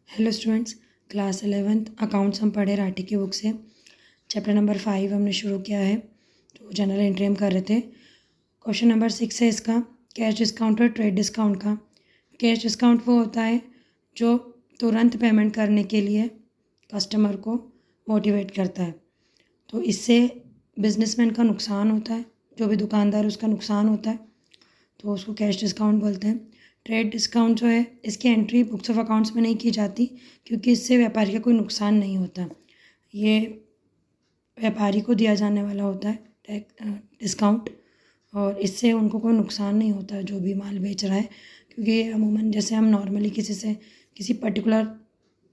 Hello students, class 11th accounts हम पढ़े राठी की बुक से। चैप्टर नंबर 5 हमने शुरू किया है। तो जनरल एंट्री हम कर रहे थे। क्वेश्चन नंबर 6 है इसका, कैश डिस्काउंट और ट्रेड डिस्काउंट का। कैश डिस्काउंट वो होता है जो तुरंत पेमेंट करने के लिए कस्टमर को मोटिवेट करता है। तो इससे बिजनेसमैन का नुकसान होता है, जो भी दुकानदार उसका नुकसान होता है, तो उसको कैश डिस्काउंट बोलते हैं। ट्रेड डिस्काउंट जो है, इसकी एंट्री बुक्स ऑफ अकाउंट्स में नहीं की जाती, क्योंकि इससे व्यापारी का कोई नुकसान नहीं होता। ये व्यापारी को दिया जाने वाला होता है डिस्काउंट, और इससे उनको कोई नुकसान नहीं होता जो भी माल बेच रहा है। क्योंकि अमूमन जैसे हम नॉर्मली किसी से किसी पर्टिकुलर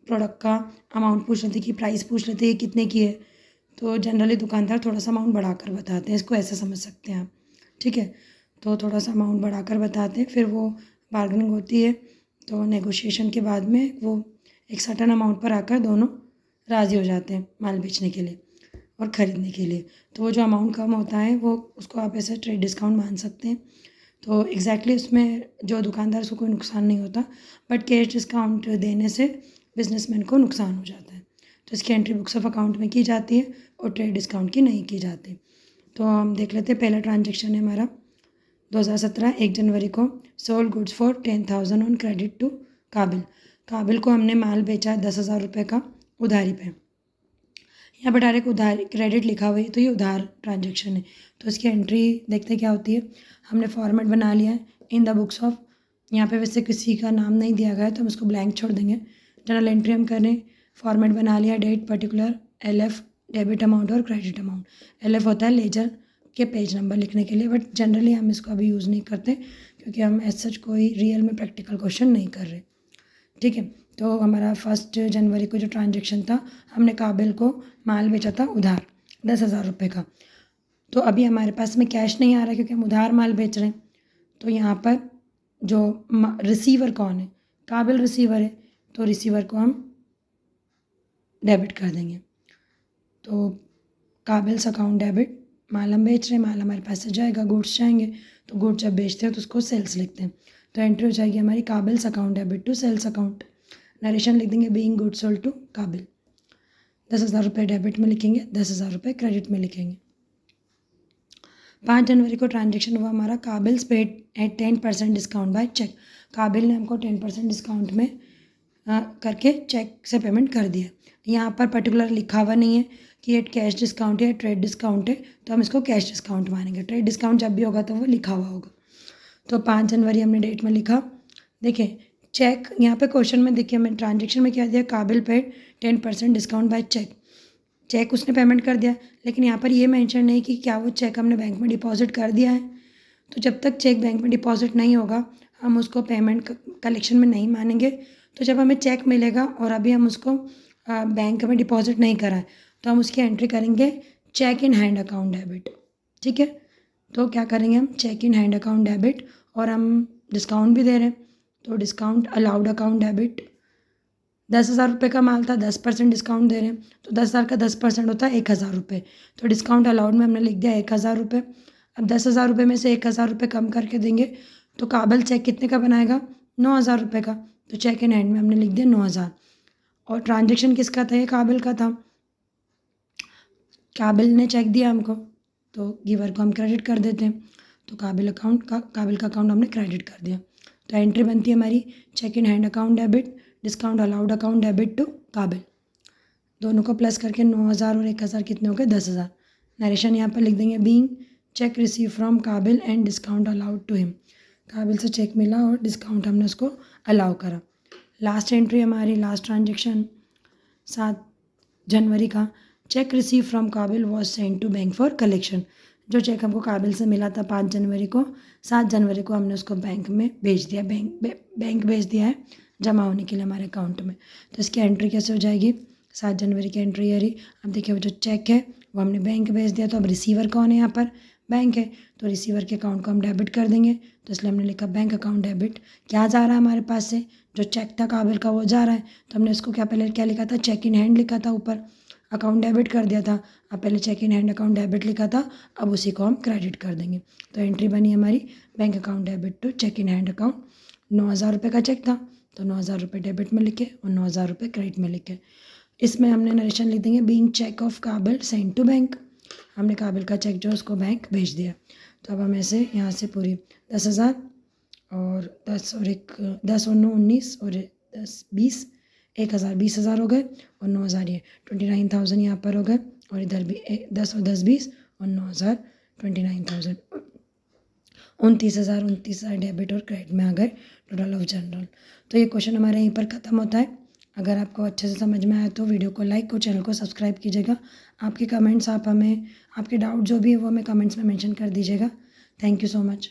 प्रोडक्ट का अमाउंट पूछ लेते कि प्राइस पूछ लेते हैं कितने की है, तो जनरली दुकानदार थोड़ा सा अमाउंट बढ़ाकर बताते हैं। इसको ऐसे समझ सकते हैं आप, ठीक है। तो थोड़ा सा अमाउंट बढ़ाकर बताते हैं, फिर वो बार्गेनिंग होती है, तो नेगोशिएशन के बाद में वो एक सर्टन अमाउंट पर आकर दोनों राज़ी हो जाते हैं माल बेचने के लिए और ख़रीदने के लिए। तो वो जो अमाउंट कम होता है वो उसको आप ऐसे ट्रेड डिस्काउंट मान सकते हैं। तो एग्जैक्टली उसमें जो दुकानदार उसको कोई नुकसान नहीं होता, बट कैश डिस्काउंट देने से बिजनेसमैन को नुकसान हो जाता है। तो इसकी एंट्री बुक्स ऑफ अकाउंट में की जाती है और ट्रेड डिस्काउंट की नहीं की जाती। तो हम देख लेते हैं। पहला ट्रांजेक्शन है हमारा 2017 1 जनवरी को, sold goods for 10,000 on credit to Kabil. Kabil को हमने माल बेचा है 10,000 रुपये का उधारी पे। यहाँ पर डायरेक्ट उधार क्रेडिट लिखा हुआ है, तो ये उधार ट्रांजेक्शन है। तो इसकी एंट्री देखते हैं क्या होती है। हमने फॉर्मेट बना लिया है इन द बुक्स ऑफ। यहाँ पे वैसे किसी का नाम नहीं दिया गया है, तो हम इसको ब्लैंक छोड़ देंगे। जनरल एंट्री हम करें, फॉर्मेट बना लिया, date particular, LF debit amount और क्रेडिट अमाउंट। LF होता है लेजर के पेज नंबर लिखने के लिए, बट जनरली हम इसको अभी यूज़ नहीं करते, क्योंकि हम एज सच कोई रियल में प्रैक्टिकल क्वेश्चन नहीं कर रहे, ठीक है। तो हमारा 1 जनवरी को जो ट्रांजेक्शन था, हमने काबिल को माल बेचा था उधार 10,000 रुपये का। तो अभी हमारे पास में कैश नहीं आ रहा है, क्योंकि हम उधार माल बेच रहे हैं। तो यहाँ पर जो रिसीवर कौन है, काबिल रिसीवर है, तो रिसीवर को हम डेबिट कर देंगे। तो काबिल्स अकाउंट डेबिट, माल हम बेच रहे हैं, माल हमारे पास से जाएगा, गुड्स जाएंगे, तो गुड्स जब बेचते हैं तो उसको सेल्स लिखते हैं। तो एंट्री हो जाएगी हमारी Kabil's account debit to sales account. Narration लिख देंगे, बीइंग गुड्स सोल्ड टू काबिल। 10,000 रुपये डेबिट में लिखेंगे, 10,000 रुपये क्रेडिट में लिखेंगे। 5 जनवरी को ट्रांजेक्शन हुआ हमारा, Kabil's paid at 10% discount by cheque. Kabil ने हमको 10% डिस्काउंट में करके चेक से पेमेंट कर दिया। यहाँ पर पर्टिकुलर लिखा हुआ नहीं है कि ये कैश डिस्काउंट है या ट्रेड डिस्काउंट है, तो हम इसको कैश डिस्काउंट मानेंगे। ट्रेड डिस्काउंट जब भी होगा तो वो लिखा हुआ होगा। तो 5 जनवरी हमने डेट में लिखा। देखिए चेक, यहाँ पे क्वेश्चन में देखिए हमने ट्रांजेक्शन में क्या दिया, Kabil paid 10% discount by cheque. Cheque उसने पेमेंट कर दिया, लेकिन यहाँ पर ये मेंशन नहीं कि क्या वो चेक हमने बैंक में डिपॉजिट कर दिया है। तो जब तक चेक बैंक में डिपॉजिट नहीं होगा, हम उसको पेमेंट कलेक्शन में नहीं मानेंगे। तो जब हमें चेक मिलेगा और अभी हम उसको बैंक में डिपॉजिट नहीं करा है, तो हम उसकी एंट्री करेंगे cheque in hand account debit, ठीक है। तो क्या करेंगे हम, cheque in hand account debit, और हम डिस्काउंट भी दे रहे हैं, तो डिस्काउंट अलाउड अकाउंट डेबिट। 10,000 रुपये का माल था, 10% डिस्काउंट दे रहे हैं, तो 10,000 का 10% होता है 1,000 रुपये। तो डिस्काउंट अलाउड में हमने लिख दिया 1,000 रुपये। अब 10,000 रुपये में से 1,000 रुपये कम करके देंगे, तो काबिल चेक कितने का बनाएगा, 9,000 रुपये का। तो चेक इन हैंड में हमने लिख दिया 9,000। और ट्रांजेक्शन किसका था, ये काबिल का था। काबिल ने चेक दिया हमको, तो गिवर को हम क्रेडिट कर देते हैं। तो काबिल का अकाउंट हमने क्रेडिट कर दिया। तो एंट्री बनती है हमारी cheque in hand account debit, discount allowed account debit to Kabil. दोनों को प्लस करके 9,000 और 1,000 कितने हो गए, 10,000। नरेशन यहाँ पर लिख देंगे, being cheque receive from Kabil and discount allowed to him. Kabil से चेक मिला और डिस्काउंट हमने उसको अलाउ करा। लास्ट एंट्री हमारी, लास्ट ट्रांजेक्शन 7 जनवरी का, cheque receive from Kabil was send to bank for collection. जो चेक हमको काबिल से मिला था 5 जनवरी को, 7 जनवरी को हमने उसको बैंक में भेज दिया, बैंक भेज दिया है जमा होने के लिए हमारे अकाउंट में। तो इसकी एंट्री कैसे हो जाएगी, 7 जनवरी की एंट्री है रही। अब देखिए वो जो चेक है वो हमने बैंक भेज दिया, तो अब रिसीवर कौन है, यहाँ पर बैंक है, तो रिसीवर के अकाउंट को हम डेबिट कर देंगे। तो इसलिए हमने लिखा बैंक अकाउंट डेबिट। क्या जा रहा है हमारे पास से, जो चेक था काबिल का वो जा रहा है, तो हमने इसको क्या पहले क्या लिखा था, चेक इन हैंड लिखा था, ऊपर अकाउंट डेबिट कर दिया था। अब पहले cheque in hand account debit लिखा था, अब उसी को हम क्रेडिट कर देंगे। तो एंट्री बनी हमारी bank account debit to cheque in hand account. 9,000 रुपये का चेक था, तो 9,000 रुपये डेबिट में लिखे और 9,000 रुपये क्रेडिट में लिखे। इसमें हमने नरेशन लिख देंगे, बीइंग चेक ऑफ काबिल सेंड टू बैंक। हमने काबिल का चेक जो उसको बैंक भेज दिया। तो अब हम ऐसे यहाँ से पूरी 10,000 और 10 और 10 और 9 19 और 10 20 1,000 20,000 हो गए और 9,000 ये 29,000 यहाँ पर हो गए और इधर भी 10 और 10 20 और 9,000 29,000 29,000 डेबिट और क्रेडिट में आ गए टोटल ऑफ जनरल। तो ये क्वेश्चन हमारे यहीं पर ख़त्म होता है। अगर आपको अच्छे से समझ में आया तो वीडियो को लाइक और चैनल को सब्सक्राइब कीजिएगा। आपके कमेंट्स आप हमें, आपके डाउट जो भी है वो हमें कमेंट्स में मेंशन कर दीजिएगा। Thank you so much.